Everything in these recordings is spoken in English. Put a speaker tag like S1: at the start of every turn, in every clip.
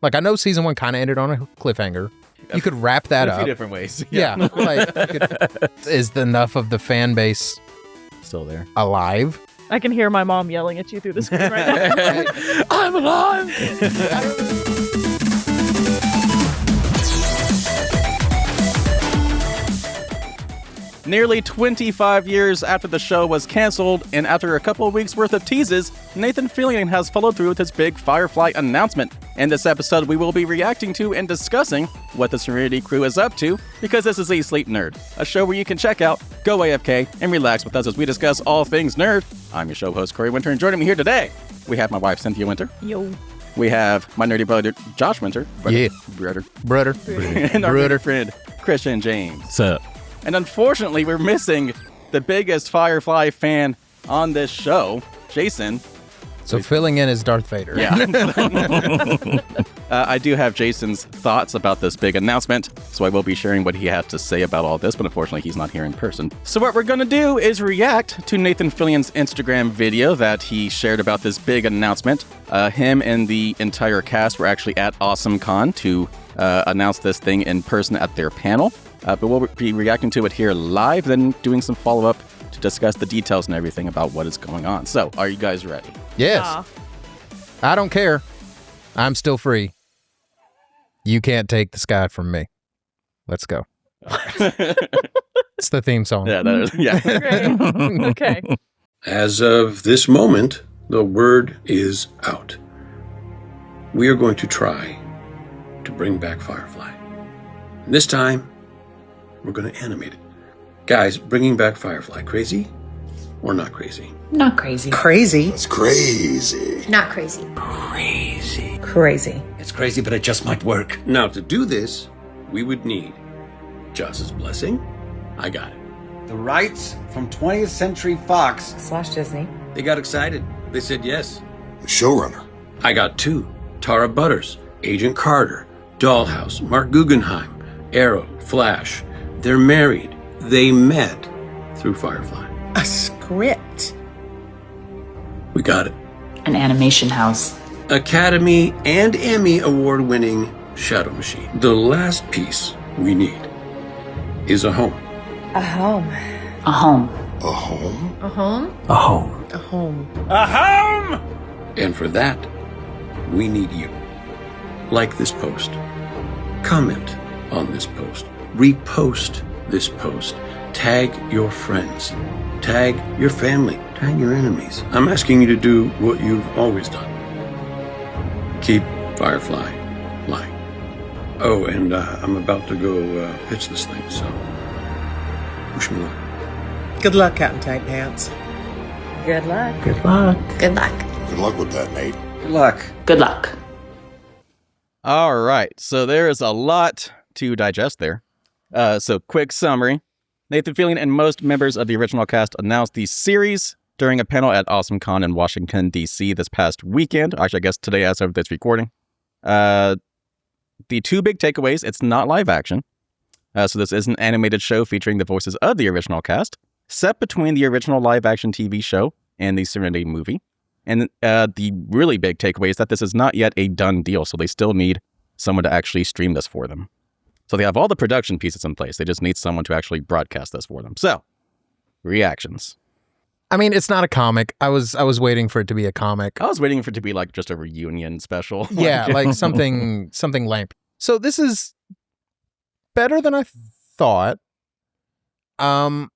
S1: Like, I know season 1 kind of ended on a cliffhanger. You could wrap that up.
S2: A few different ways.
S1: Yeah. Is enough of the fan base
S2: Still there.
S1: alive?
S3: I can hear my mom yelling at you through the screen right now.
S2: I'm alive! Nearly 25 years after the show was canceled, and after a couple of weeks worth of teases, Nathan Fillion has followed through with his big Firefly announcement. In this episode, we will be reacting to and discussing what the Serenity crew is up to, because this is Eat Sleep Nerd, a show where you can check out, go AFK, and relax with us as we discuss all things nerd. I'm your show host, Corey Winter, and joining me here today, we have my wife, Cynthia Winter.
S3: Yo.
S2: We have my nerdy brother, Josh Winter.
S1: Yeah.
S2: Brother. And our good friend, Christian James.
S4: What's up?
S2: And unfortunately, we're missing the biggest Firefly fan on this show, Jason.
S1: So filling in as Darth Vader.
S2: Yeah. I do have Jason's thoughts about this big announcement, so I will be sharing what he had to say about all this, but unfortunately, he's not here in person. So what we're going to do is react to Nathan Fillion's Instagram video that he shared about this big announcement. Him and the entire cast were actually at AwesomeCon to announce this thing in person at their panel. But we'll be reacting to it here live, then doing some follow-up to discuss the details and everything about what is going on. So, are you guys ready?
S1: Yes. I don't care. I'm still free. You can't take the sky from me. Let's go. It's the theme song.
S2: Yeah, that is. Yeah.
S3: Okay.
S5: As of this moment, the word is out. We are going to try to bring back Firefly. And this time, we're going to animate it. Guys, bringing back Firefly, crazy or not crazy?
S6: Not crazy.
S7: Crazy.
S8: It's crazy.
S9: Not crazy.
S8: Crazy.
S7: Crazy.
S8: It's crazy, but it just might work.
S5: Now, to do this, we would need Joss's blessing. I got it.
S10: The rights from 20th Century Fox
S7: / Disney.
S5: They got excited. They said yes.
S8: The showrunner.
S5: I got 2. Tara Butters, Agent Carter, Dollhouse, Mark Guggenheim, Arrow, Flash. They're married. They met through Firefly.
S7: A script.
S5: We got it.
S6: An animation house.
S5: Academy and Emmy award-winning Shadow Machine. The last piece we need is a home.
S7: A home.
S6: A home.
S8: A home?
S9: A home?
S4: A home.
S7: A home.
S10: A home!
S5: And for that, we need you. Like this post. Comment on this post. Repost this post. Tag your friends. Tag your family. Tag your enemies. I'm asking you to do what you've always done. Keep Firefly lying. Oh, and I'm about to go pitch this thing, so wish me luck.
S7: Good luck, Captain Tight Pants. Good luck.
S4: Good luck.
S9: Good luck.
S8: Good luck with that, Nate.
S10: Good luck.
S6: Good luck.
S2: All right. So there is a lot to digest there. So quick summary. Nathan Fillion and most members of the original cast announced the series during a panel at AwesomeCon in Washington, D.C. this past weekend. Actually, I guess today as of this recording. The 2 big takeaways, it's not live action. So this is an animated show featuring the voices of the original cast, set between the original live action TV show and the Serenity movie. And the really big takeaway is that this is not yet a done deal, so they still need someone to actually stream this for them. So they have all the production pieces in place. They just need someone to actually broadcast this for them. So, reactions.
S1: I mean, it's not a comic. I was waiting for it to be a comic.
S2: I was waiting for it to be like just a reunion special.
S1: Yeah, like something lame. So this is better than I thought. The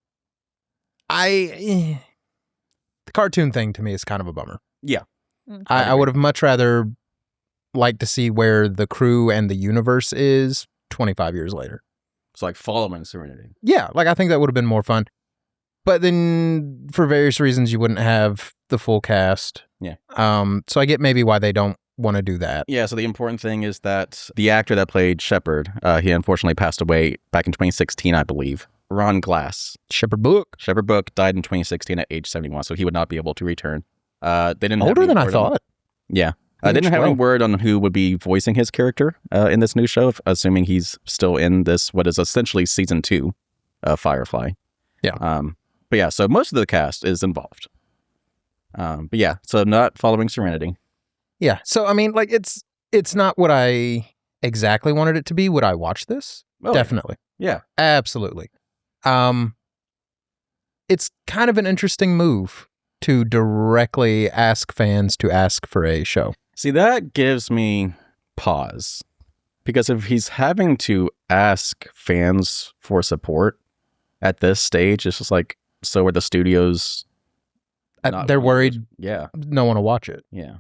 S1: cartoon thing to me is kind of a bummer.
S2: Yeah.
S1: I would have much rather liked to see where the crew and the universe is 25 years later.
S2: It's like following Serenity.
S1: Yeah, like I think that would have been more fun. But then for various reasons, you wouldn't have the full cast.
S2: Yeah.
S1: So I get maybe why they don't want to do that.
S2: Yeah, so the important thing is that the actor that played Shepard, he unfortunately passed away back in 2016, I believe. Ron Glass.
S1: Shepard Book
S2: died in 2016 at age 71, so he would not be able to return. They didn't
S1: older than I thought.
S2: Yeah. They didn't have any word on who would be voicing his character in this new show, assuming he's still in this, what is essentially season 2 of Firefly.
S1: Yeah.
S2: But yeah, so most of the cast is involved. But yeah, so not following Serenity.
S1: Yeah. So, I mean, like, it's It's not what I exactly wanted it to be. Would I watch this?
S2: Oh,
S1: Definitely.
S2: Yeah.
S1: Absolutely. It's kind of an interesting move to directly ask fans to ask for a show.
S2: See, that gives me pause. Because if he's having to ask fans for support at this stage, it's just like, so are the studios... not
S1: They're
S2: willing to-
S1: worried
S2: Yeah.
S1: no one will watch it.
S2: Yeah.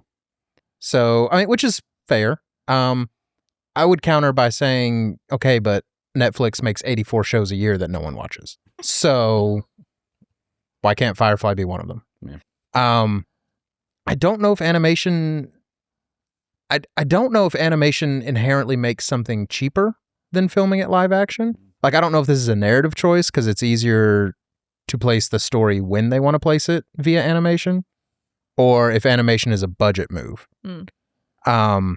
S1: So, I mean, which is fair. I would counter by saying, okay, but Netflix makes 84 shows a year that no one watches. So why can't Firefly be one of them?
S2: Yeah.
S1: I don't know if animation... I don't know if animation inherently makes something cheaper than filming it live action. Like, I don't know if this is a narrative choice because it's easier to place the story when they want to place it via animation, or if animation is a budget move.
S2: I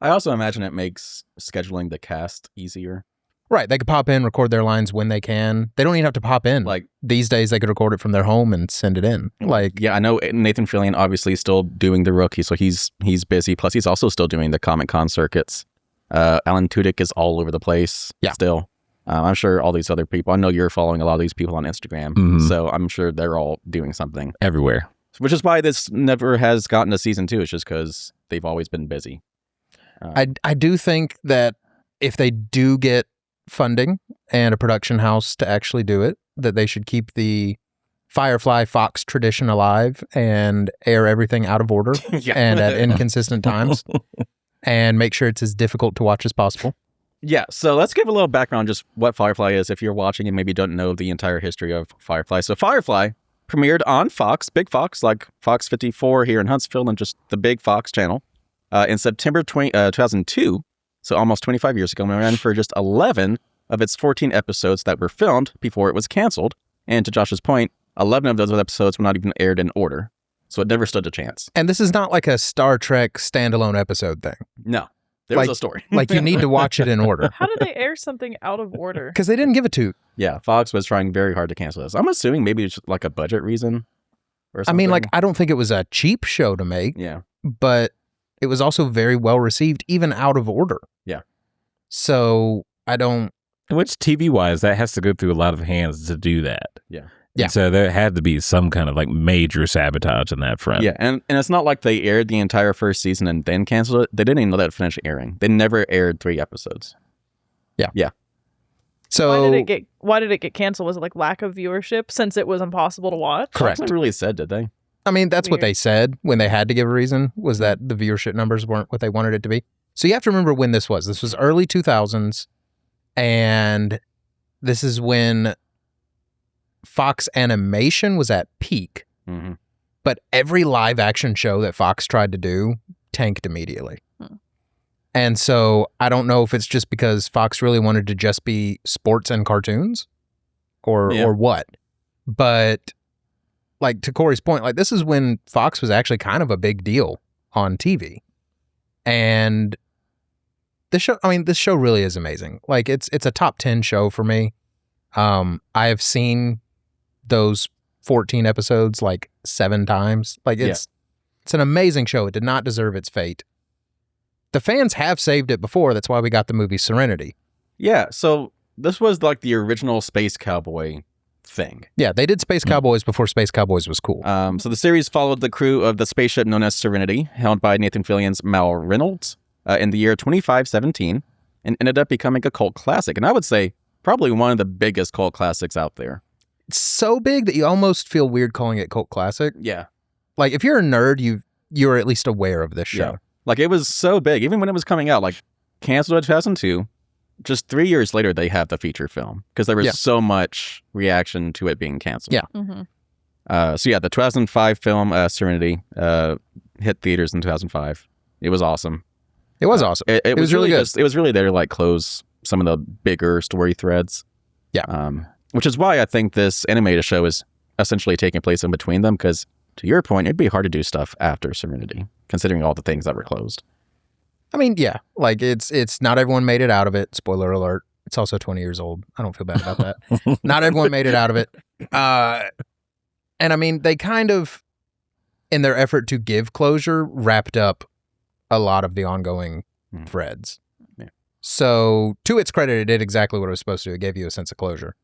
S2: also imagine it makes scheduling the cast easier.
S1: Right. They could pop in, record their lines when they can. They don't even have to pop in.
S2: Like,
S1: these days, they could record it from their home and send it in. Like,
S2: yeah, I know Nathan Fillion obviously is still doing The Rookie, so he's busy. Plus, he's also still doing the Comic-Con circuits. Alan Tudyk is all over the place still. I'm sure all these other people, I know you're following a lot of these people on Instagram, so I'm sure they're all doing something.
S4: Everywhere.
S2: Which is why this never has gotten to season 2. It's just because they've always been busy.
S1: I do think that if they do get funding and a production house to actually do it, that they should keep the Firefly Fox tradition alive and air everything out of order and at inconsistent times and make sure it's as difficult to watch as possible.
S2: Yeah, so let's give a little background just what Firefly is if you're watching and maybe don't know the entire history of Firefly. So Firefly premiered on Fox, Big Fox, like Fox 54 here in Huntsville and just the Big Fox channel in September 2002. So almost 25 years ago, and ran for just 11 of its 14 episodes that were filmed before it was canceled. And to Josh's point, 11 of those episodes were not even aired in order. So it never stood a chance.
S1: And this is not like a Star Trek standalone episode thing.
S2: No, there was a story.
S1: Like, you need to watch it in order.
S3: How did they air something out of order?
S1: Because they didn't give it to...
S2: Yeah, Fox was trying very hard to cancel this. I'm assuming maybe it's like a budget reason or something.
S1: I mean, like, I don't think it was a cheap show to make.
S2: Yeah.
S1: But it was also very well received, even out of order.
S2: Yeah.
S1: So I don't...
S4: Which TV-wise, that has to go through a lot of hands to do that.
S2: Yeah.
S1: Yeah.
S4: And so there had to be some kind of like major sabotage on that front.
S2: Yeah, and it's not like they aired the entire first season and then canceled it. They didn't even let it finish airing. They never aired 3 episodes.
S1: Yeah.
S2: Yeah.
S1: So
S3: Why did it get canceled? Was it like lack of viewership since it was impossible to watch?
S1: Correct.
S2: They really said, did they?
S1: I mean, that's what
S3: Weird.
S1: they said when they had to give a reason, was that the viewership numbers weren't what they wanted it to be. So you have to remember when this was. This was early 2000s, and this is when Fox Animation was at peak.
S2: Mm-hmm.
S1: But every live action show that Fox tried to do tanked immediately. And so I don't know if it's just because Fox really wanted to just be sports and cartoons or what. But like, to Corey's point, like, this is when Fox was actually kind of a big deal on TV. And this show really is amazing. Like, it's a top 10 show for me. I have seen those 14 episodes like 7 times. Like, it's an amazing show. It did not deserve its fate. The fans have saved it before. That's why we got the movie Serenity.
S2: Yeah, so this was like the original Space Cowboy thing.
S1: Yeah, they did Space Cowboys before Space Cowboys was cool.
S2: So the series followed the crew of the spaceship known as Serenity, held by Nathan Fillion's Mal Reynolds, in the year 2517, and ended up becoming a cult classic. And I would say probably one of the biggest cult classics out there.
S1: It's so big that you almost feel weird calling it cult classic.
S2: Yeah.
S1: Like, if you're a nerd, you're at least aware of this show.
S2: Yeah. Like, it was so big, even when it was coming out, like, canceled in 2002. Just 3 years later, they have the feature film because there was so much reaction to it being canceled.
S1: Yeah.
S3: Mm-hmm.
S2: So the 2005 film Serenity hit theaters in 2005. It was awesome.
S1: It was awesome.
S2: It
S1: was really good.
S2: It was really there to like close some of the bigger story threads.
S1: Yeah.
S2: Which is why I think this animated show is essentially taking place in between them. Because to your point, it'd be hard to do stuff after Serenity, considering all the things that were closed.
S1: I mean, yeah, like it's not everyone made it out of it. Spoiler alert. It's also 20 years old. I don't feel bad about that. Not everyone made it out of it. And I mean, they kind of, in their effort to give closure, wrapped up a lot of the ongoing threads.
S2: Yeah.
S1: So to its credit, it did exactly what it was supposed to do. It gave you a sense of closure.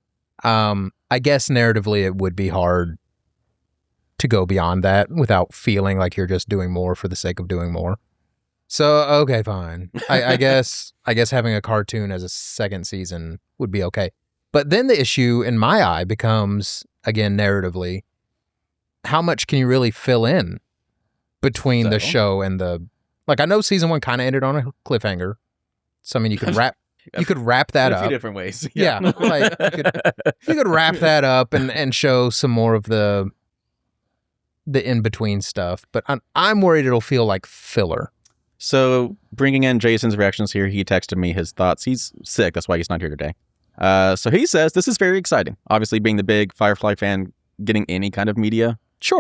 S1: I guess narratively, it would be hard to go beyond that without feeling like you're just doing more for the sake of doing more. So, okay, fine. I guess having a cartoon as a second season would be okay. But then the issue in my eye becomes, again, narratively, how much can you really fill in between the show and the... Like, I know season 1 kind of ended on a cliffhanger. So, I mean, you could wrap that
S2: in a
S1: up.
S2: few different ways.
S1: Yeah. Like, you could wrap that up and show some more of the in-between stuff. But I'm worried it'll feel like filler.
S2: So, bringing in Jason's reactions here, he texted me his thoughts. He's sick. That's why he's not here today. So he says, this is very exciting. Obviously, being the big Firefly fan, getting any kind of media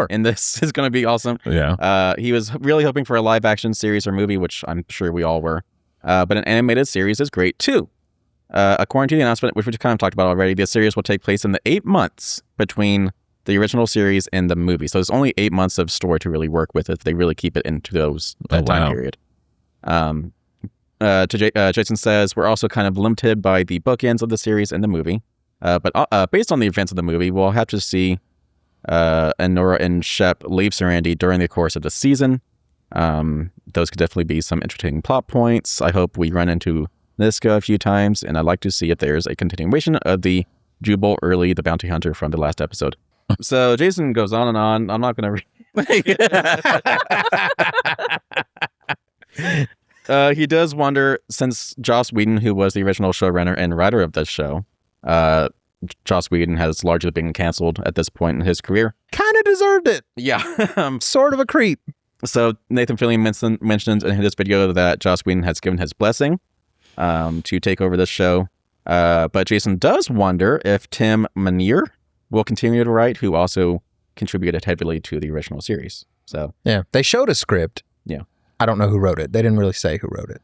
S2: in this is going to be awesome.
S4: Yeah.
S2: He was really hoping for a live-action series or movie, which I'm sure we all were. But an animated series is great, too. According to the announcement, which we kind of talked about already, the series will take place in the 8 months between the original series and the movie. So there's only 8 months of story to really work with if they really keep it into that time period. Jason says, we're also kind of limited by the bookends of the series and the movie. But based on the events of the movie, we'll have to see Nora and Shep leave Serenity during the course of the season. Those could definitely be some entertaining plot points. I hope we run into Niska a few times, and I'd like to see if there's a continuation of the Jubal Early, the bounty hunter from the last episode. So Jason goes on and on. I'm not going to he does wonder, since Joss Whedon, who was the original showrunner and writer of this show, Joss Whedon has largely been canceled at this point in his career.
S1: Kind of deserved it.
S2: Yeah.
S1: Sort of a creep.
S2: So Nathan Fillion mentioned in this video that Joss Whedon has given his blessing to take over this show. But Jason does wonder if Tim Minear will continue to write, who also contributed heavily to the original series. So
S1: yeah, they showed a script.
S2: Yeah.
S1: I don't know who wrote it. They didn't really say who wrote it.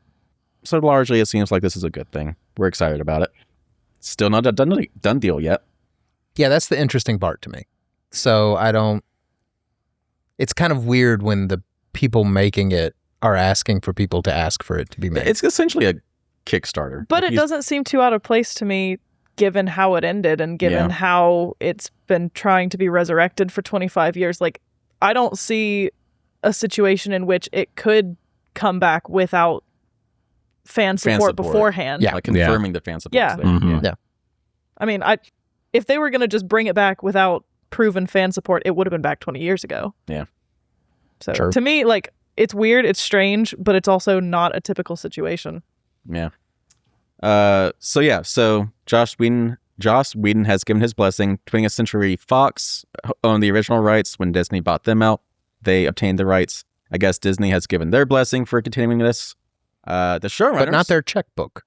S2: So largely, it seems like this is a good thing. We're excited about it. Still not a done deal yet.
S1: Yeah, that's the interesting part to me. So it's kind of weird when the people making it are asking for people to ask for it to be made.
S2: It's essentially a Kickstarter.
S3: But it doesn't seem too out of place to me, given how it ended and given how it's been trying to be resurrected for 25 years. Like, I don't see a situation in which it could come back without fan support beforehand.
S2: Yeah, like confirming the fan support.
S3: Yeah.
S1: Yeah.
S3: I mean, if they were going to just bring it back without proven fan support, it would have been back 20 years ago.
S2: Yeah.
S3: So to me, like, it's weird, it's strange, but it's also not a typical situation.
S2: Yeah. So Joss Whedon has given his blessing. 20th Century Fox owned the original rights when Disney bought them out. They obtained the rights. I guess Disney has given their blessing for continuing this. The showrunners,
S1: but not their checkbook.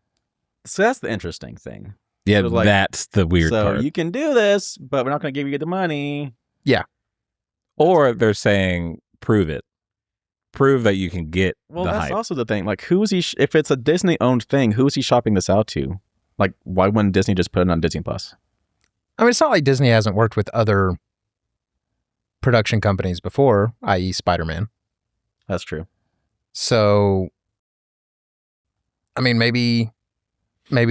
S2: So that's the interesting thing.
S4: Yeah,
S2: So, like,
S4: that's the weird part.
S2: So you can do this, but we're not going to give you the money.
S1: Yeah.
S4: Or they're saying, prove it. Prove that you can get
S2: Well,
S4: the
S2: that's
S4: hype.
S2: also the thing. Like, who is he? If it's a Disney-owned thing, who is he shopping this out to? Like, why wouldn't Disney just put it on Disney Plus?
S1: I mean, it's not like Disney hasn't worked with other production companies before, i.e. Spider-Man.
S2: That's true.
S1: So, I mean, maybe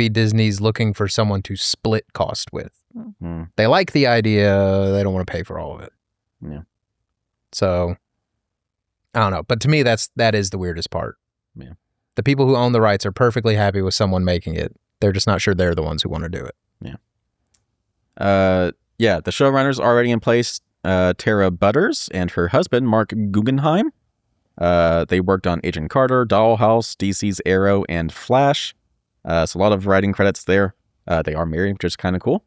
S1: Disney's looking for someone to split cost with.
S2: Mm.
S1: They like the idea. They don't want to pay for all of it.
S2: Yeah.
S1: So, I don't know. But to me, that is the weirdest part.
S2: Yeah.
S1: The people who own the rights are perfectly happy with someone making it. They're just not sure they're the ones who want to do it.
S2: Yeah. The showrunners already in place. Tara Butters and her husband, Mark Guggenheim. They worked on Agent Carter, Dollhouse, DC's Arrow, and Flash. So a lot of writing credits there. They are married, which is kind of cool.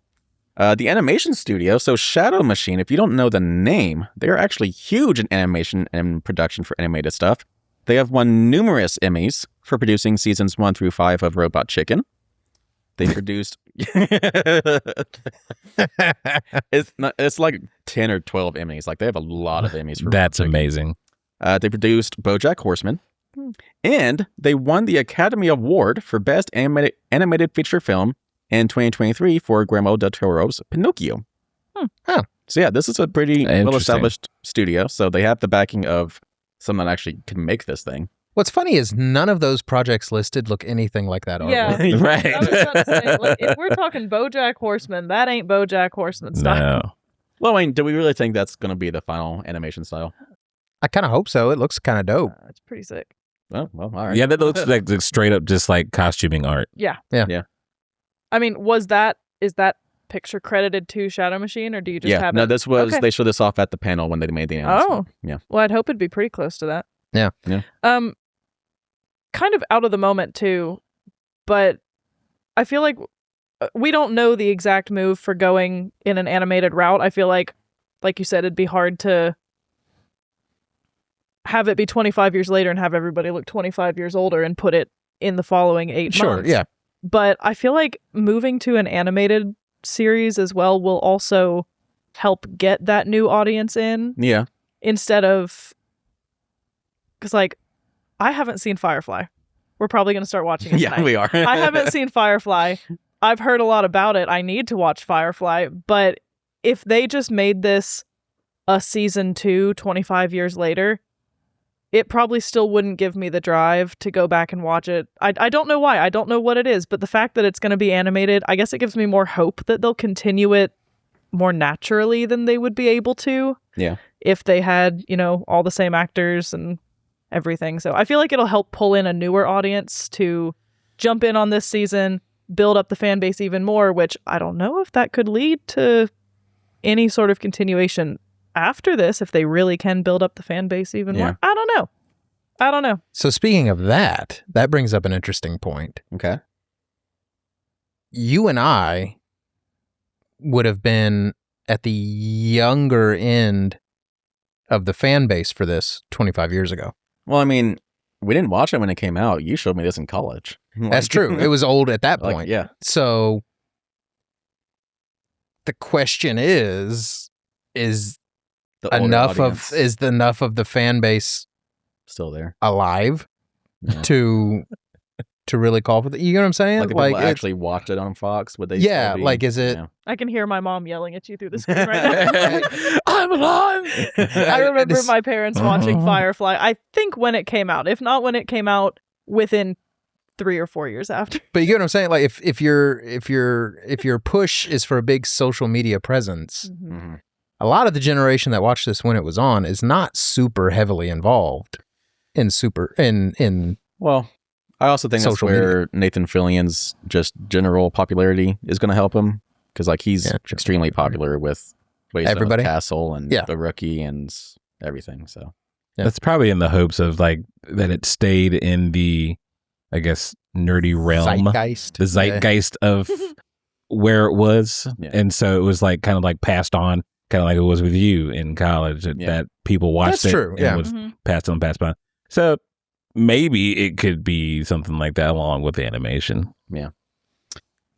S2: The animation studio, so Shadow Machine, if you don't know the name, they're actually huge in animation and production for animated stuff. They have won numerous Emmys for producing seasons 1 through 5 of Robot Chicken. They produced... it's like 10 or 12 Emmys. Like, they have a lot of Emmys for
S4: That's
S2: Robot Chicken.
S4: amazing.
S2: They produced BoJack Horseman. And they won the Academy Award for Best Animated Feature Film in 2023 for Guillermo del Toro's Pinocchio.
S1: Oh.
S2: So yeah, this is a pretty
S4: Interesting.
S2: well-established studio. So they have the backing of someone that actually can make this thing.
S1: What's funny is none of those projects listed look anything like that
S3: Yeah.
S1: artwork.
S4: Right.
S3: I was about to say, like, if we're talking BoJack Horseman, that ain't BoJack Horseman style.
S4: No.
S2: Well, I mean, do we really think that's going to be the final animation style?
S1: I kind of hope so. It looks kind of dope.
S3: It's pretty sick.
S2: Oh, well, all right.
S4: Yeah, that looks like straight up just like costuming art.
S3: Yeah.
S1: Yeah.
S3: I mean, is that picture credited to Shadow Machine, or do you just have
S2: no,
S3: it?
S2: this was,
S3: Okay.
S2: they showed this off at the panel when they made the announcement.
S3: Oh.
S2: Yeah.
S3: Well, I'd hope it'd be pretty close to that.
S1: Yeah.
S2: Yeah.
S3: Kind of out of the moment too, but I feel like we don't know the exact move for going in an animated route. I feel like you said, it'd be hard to have it be 25 years later and have everybody look 25 years older and put it in the following 8 months.
S1: Yeah.
S3: But I feel like moving to an animated series as well will also help get that new audience in,
S2: Yeah.
S3: instead of, because like, I haven't seen Firefly. We're probably going to start watching it
S2: Yeah,
S3: tonight.
S2: we are.
S3: I haven't seen Firefly. I've heard a lot about it. I need to watch Firefly. But if they just made this a season 2 25 years later, it probably still wouldn't give me the drive to go back and watch it. I don't know why. I don't know what it is. But the fact that it's going to be animated, I guess it gives me more hope that they'll continue it more naturally than they would be able to.
S2: Yeah.
S3: If they had, all the same actors and everything. So I feel like it'll help pull in a newer audience to jump in on this season, build up the fan base even more, which I don't know if that could lead to any sort of continuation after this, if they really can build up the fan base even more. I don't know.
S1: So speaking of that brings up an interesting point.
S2: Okay.
S1: You and I would have been at the younger end of the fan base for this 25 years ago.
S2: Well, I mean, we didn't watch it when it came out. You showed me this in college.
S1: That's true. It was old at that point.
S2: Yeah.
S1: So the question is
S2: The older audience
S1: enough of the fan base
S2: still there
S1: alive
S2: Yeah.
S1: to really call for the, you know what I'm saying?
S2: Like, if people actually watched it on Fox, would they?
S1: Yeah,
S2: still be,
S1: like, is it?
S2: Yeah.
S3: I can hear my mom yelling at you through the screen right now.
S2: I'm alive.
S3: I remember my parents watching Firefly, I think when it came out, if not when it came out within 3 or 4 years after.
S1: But you get what I'm saying? Like, if your push is for a big social media presence,
S2: Mm-hmm.
S1: a lot of the generation that watched this when it was on is not super heavily involved in
S2: Well, I also think that's
S1: social
S2: where Nathan Fillion's just general popularity is going to help him, because like he's extremely popular with
S1: everybody,
S2: Castle and The Rookie and everything. So
S4: that's probably in the hopes of like that it stayed in the, I guess, nerdy realm, the zeitgeist of where it was, and so it was like kind of like passed on, kind of like it was with you in college that people watched
S1: That's
S4: it
S1: true.
S4: and was passed on. So maybe it could be something like that along with the animation.
S2: Yeah.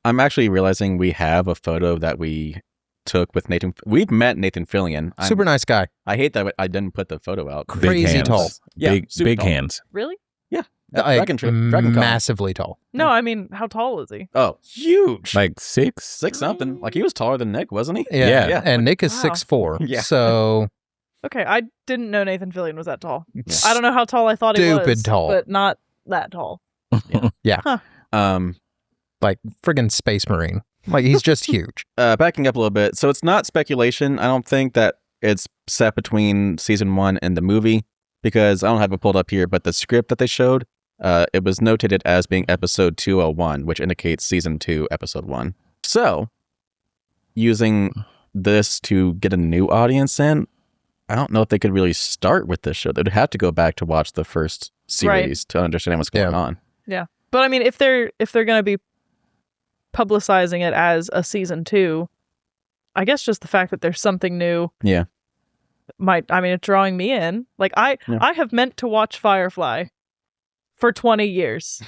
S2: I'm actually realizing we have a photo that we took with Nathan. We've met Nathan Fillion.
S1: Super nice guy.
S2: I hate that I didn't put the photo out.
S1: Crazy tall.
S2: Yeah,
S4: big
S2: tall.
S4: hands.
S3: Really?
S2: Yeah.
S1: Like,
S2: Dragon
S1: massively tall.
S3: No, I mean, how tall is he?
S2: Oh, huge.
S4: Like 6
S2: something. Like he was taller than Nick, wasn't he?
S1: Yeah. And Nick is
S3: Wow.
S1: 6'4".
S2: Yeah.
S1: So
S3: Okay, I didn't know Nathan Fillion was that tall. I don't know how tall I thought he was.
S1: Stupid tall.
S3: But not that tall.
S1: yeah.
S3: Huh.
S1: Like friggin' Space Marine. Like he's just huge.
S2: Backing up a little bit. So it's not speculation. I don't think that it's set between season 1 and the movie, because I don't have it pulled up here, but the script that they showed, it was notated as being episode 201, which indicates season 2, episode 1. So using this to get a new audience in, I don't know if they could really start with this show. They'd have to go back to watch the first series to understand what's going on.
S3: Yeah. But I mean, if they're going to be publicizing it as a season 2, I guess just the fact that there's something new it's drawing me in. Like I have meant to watch Firefly for 20 years.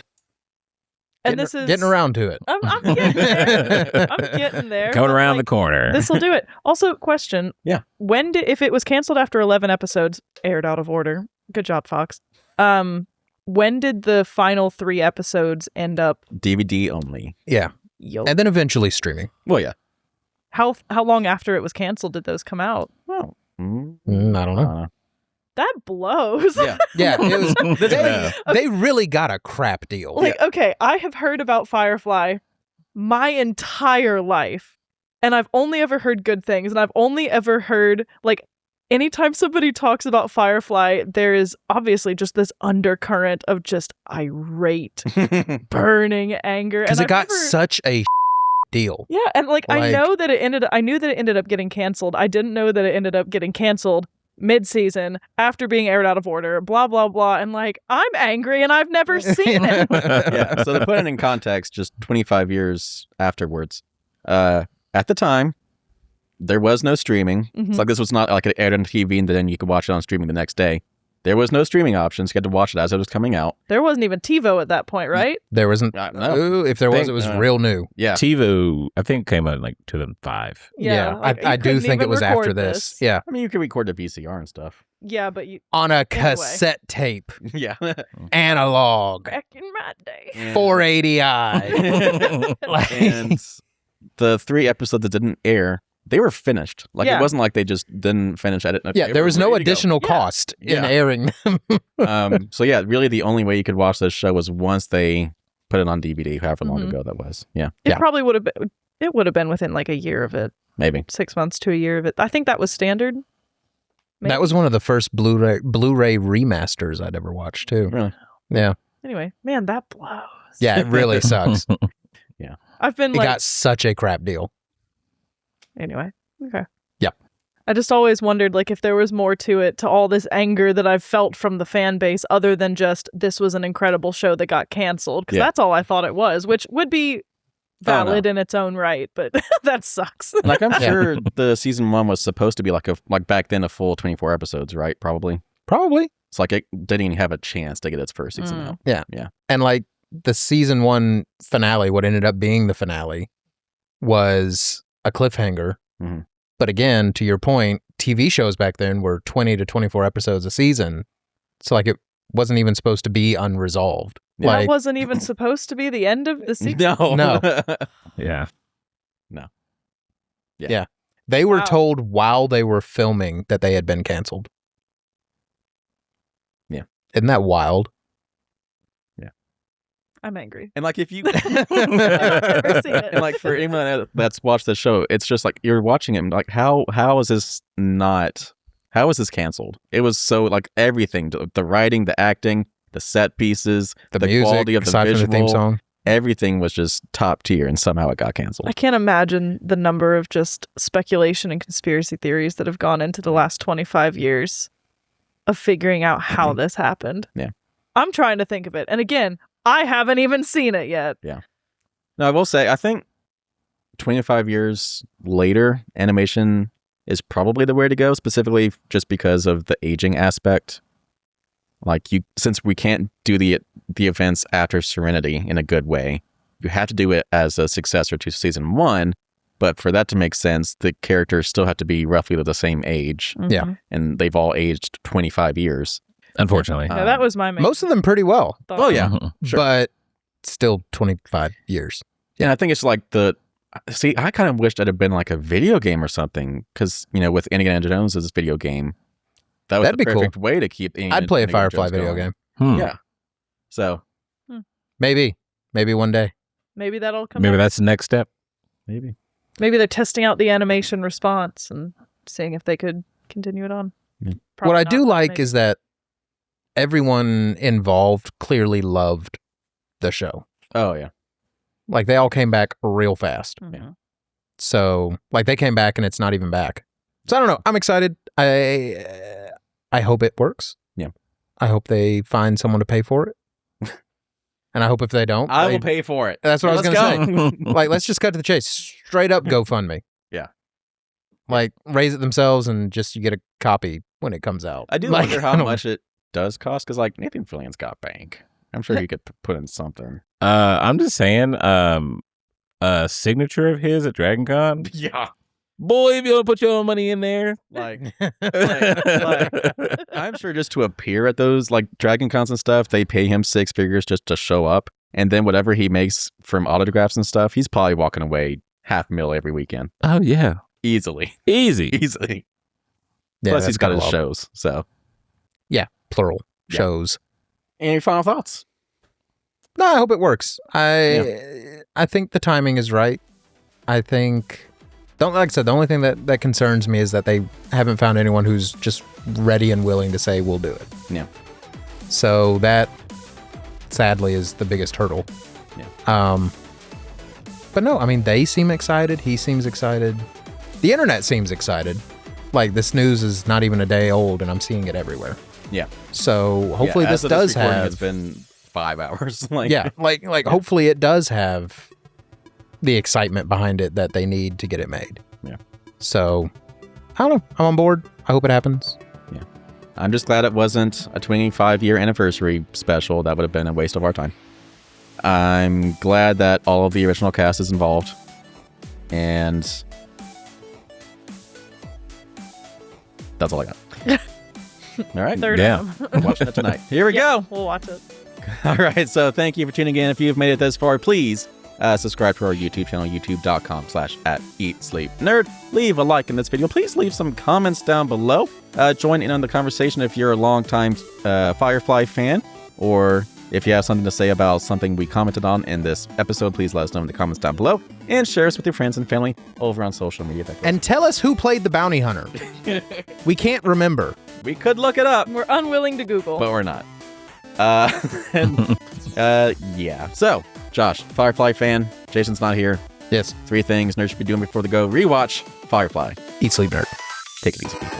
S3: And this is
S1: getting around to it.
S3: I'm getting there. I'm getting there.
S4: Coming around the corner.
S3: This will do it. Also, question.
S2: Yeah.
S3: If it was canceled after 11 episodes, aired out of order. Good job, Fox. When did the final 3 episodes end up?
S2: DVD only.
S1: Yeah.
S3: Yo.
S1: And then eventually streaming.
S2: Well, yeah.
S3: How long after it was canceled did those come out?
S2: Well,
S1: I don't know.
S3: that blows.
S2: Yeah.
S1: Yeah, it was. They really got a crap deal.
S3: Like, okay, I have heard about Firefly my entire life, and I've only ever heard good things, and I've only ever heard, like, anytime somebody talks about Firefly, there is obviously just this undercurrent of just irate, burning anger.
S1: Because it got such a deal.
S3: Yeah, and like I knew that it ended up getting canceled. I didn't know that it ended up getting canceled mid-season after being aired out of order, blah, blah, blah. And like, I'm angry and I've never seen it.
S2: Yeah, so to put it in context, just 25 years afterwards, at the time, there was no streaming. It's like this was not like it aired on TV and then you could watch it on streaming the next day. There was no streaming options. You had to watch it as it was coming out.
S3: There wasn't even TiVo at that point, right?
S1: There wasn't.
S2: No.
S1: Ooh, if there was, it was real new.
S2: Yeah.
S4: TiVo, I think, came out in like 2005.
S3: Yeah, like,
S1: I do think it was after this. Yeah.
S2: I mean, you could record the VCR and stuff.
S3: Yeah, but you...
S1: On a cassette tape.
S2: Yeah.
S1: Analog.
S3: Back in my day.
S1: 480i.
S2: And the 3 episodes that didn't air, they were finished. Like, it wasn't like they just didn't finish edit.
S1: Yeah, there was no additional cost in airing them.
S2: So, yeah, really the only way you could watch this show was once they put it on DVD, however long ago that was. Yeah.
S3: It probably would have been... It would have been within like a year of it.
S2: Maybe.
S3: 6 months to a year of it. I think that was standard. Maybe.
S1: That was one of the first Blu-ray remasters I'd ever watched, too.
S2: Really?
S1: Yeah.
S3: Anyway, man, that blows.
S1: Yeah, it really sucks.
S2: Yeah.
S3: I've been
S1: It
S3: like...
S1: got such a crap deal.
S3: Anyway, okay.
S1: Yep.
S3: I just always wondered, like, if there was more to it, to all this anger that I've felt from the fan base, other than just, this was an incredible show that got canceled. Because that's all I thought it was, which would be valid in its own right, but that sucks.
S2: Like, I'm sure the season 1 was supposed to be like back then a full 24 episodes, right? Probably.
S1: It's
S2: like it didn't even have a chance to get its first season out.
S1: Yeah.
S2: Yeah.
S1: And like the season 1 finale, what ended up being the finale was a cliffhanger.
S2: Mm-hmm.
S1: But again, to your point, TV shows back then were 20 to 24 episodes a season. So like it wasn't even supposed to be unresolved.
S3: That wasn't even supposed to be the end of the season?
S2: No.
S4: Yeah.
S2: No.
S1: Yeah. They were told while they were filming that they had been canceled.
S2: Yeah.
S1: Isn't that wild?
S2: Yeah.
S3: I'm angry.
S2: And like if you
S3: I've never seen it.
S2: And like for anyone that's watched the show, it's just like you're watching it and like how is this canceled? It was so like everything, the writing, the acting, the set pieces, the music, quality of the
S1: aside
S2: visual,
S1: from the theme song.
S2: Everything was just top tier, and somehow it got canceled.
S3: I can't imagine the number of just speculation and conspiracy theories that have gone into the last 25 years of figuring out how this happened.
S2: Yeah.
S3: I'm trying to think of it. And again, I haven't even seen it yet.
S2: Yeah. No, I will say, I think 25 years later, animation is probably the way to go, specifically just because of the aging aspect. Like since we can't do the events after Serenity in a good way, you have to do it as a successor to season 1. But for that to make sense, the characters still have to be roughly the same age.
S3: Mm-hmm.
S1: Yeah.
S2: And they've all aged 25 years.
S4: Unfortunately.
S3: Yeah, that was my main
S1: Most of them pretty well.
S3: thought.
S2: Oh, yeah. Sure.
S1: But still 25 years.
S2: Yeah, I think it's like I kind of wished it had been like a video game or something. Because, with Indiana Jones' video game, that was
S1: That'd
S2: the
S1: be
S2: perfect
S1: cool.
S2: way to keep
S1: I'd play a
S2: Indiana
S1: Firefly
S2: Jones
S1: video
S2: going.
S1: game.
S2: Yeah. So.
S1: Maybe one day.
S3: Maybe that'll come
S4: Maybe
S3: out.
S4: that's the next step.
S2: Maybe.
S3: Maybe they're testing out the animation response and seeing if they could continue it on.
S1: What I do like is that everyone involved clearly loved the show.
S2: Oh, yeah.
S1: Like they all came back real fast.
S3: Mhm.
S1: So like they came back and it's not even back. So I don't know. I'm excited. I hope it works.
S2: Yeah.
S1: I hope they find someone to pay for it. And I hope if they don't,
S2: I will pay for it.
S1: That's what I was going to say.
S2: say.
S1: Like, let's just cut to the chase. Straight up GoFundMe.
S2: Yeah.
S1: Like, raise it themselves and just you get a copy when it comes out.
S2: I do
S1: like,
S2: wonder how much it does cost, because like Nathan Fillion's got bank. I'm sure he could put in something.
S4: I'm just saying, a signature of his at Dragon Con.
S2: Yeah.
S4: Boy, if you want to put your own money in there.
S2: Like, I'm sure just to appear at those like Dragon Cons and stuff, they pay him 6 figures just to show up. And then whatever he makes from autographs and stuff, he's probably walking away $500,000 every weekend.
S4: Oh, yeah.
S2: Easily.
S4: Easy.
S2: Easily.
S1: Yeah,
S2: Plus
S1: that's
S2: he's got
S1: kinda
S2: his
S1: wild.
S2: shows. So
S1: plural shows.
S2: Any final thoughts?
S1: No, I hope it works. I think the timing is right. I think, like I said, the only thing that concerns me is that they haven't found anyone who's just ready and willing to say, we'll do it.
S2: Yeah.
S1: So that, sadly, is the biggest hurdle.
S2: Yeah.
S1: But no, I mean, they seem excited. He seems excited. The internet seems excited. Like, this news is not even a day old, and I'm seeing it everywhere.
S2: Yeah.
S1: So hopefully this does have.
S2: It's been 5 hours.
S1: Hopefully it does have the excitement behind it that they need to get it made.
S2: Yeah.
S1: So I don't know. I'm on board. I hope it happens.
S2: Yeah. I'm just glad it wasn't a 25-year anniversary special. That would have been a waste of our time. I'm glad that all of the original cast is involved. And that's all I got. All right.
S3: Third
S4: Yeah.
S3: time.
S2: Watching it tonight. Here we go.
S3: We'll watch it.
S2: All right. So thank you for tuning in. If you've made it this far, please subscribe to our YouTube channel, youtube.com/@EatSleepNerd. Leave a like in this video. Please leave some comments down below. Join in on the conversation if you're a longtime Firefly fan, or if you have something to say about something we commented on in this episode, please let us know in the comments down below, and share us with your friends and family over on social media.
S1: And tell us who played the bounty hunter. We can't remember.
S2: We could look it up,
S3: We're unwilling to Google.
S2: but we're not. Yeah. So, Josh, Firefly fan. Jason's not here.
S1: Yes.
S2: 3 things nerds should be doing before they go rewatch Firefly.
S1: Eat, sleep, nerd.
S2: Take it easy, people.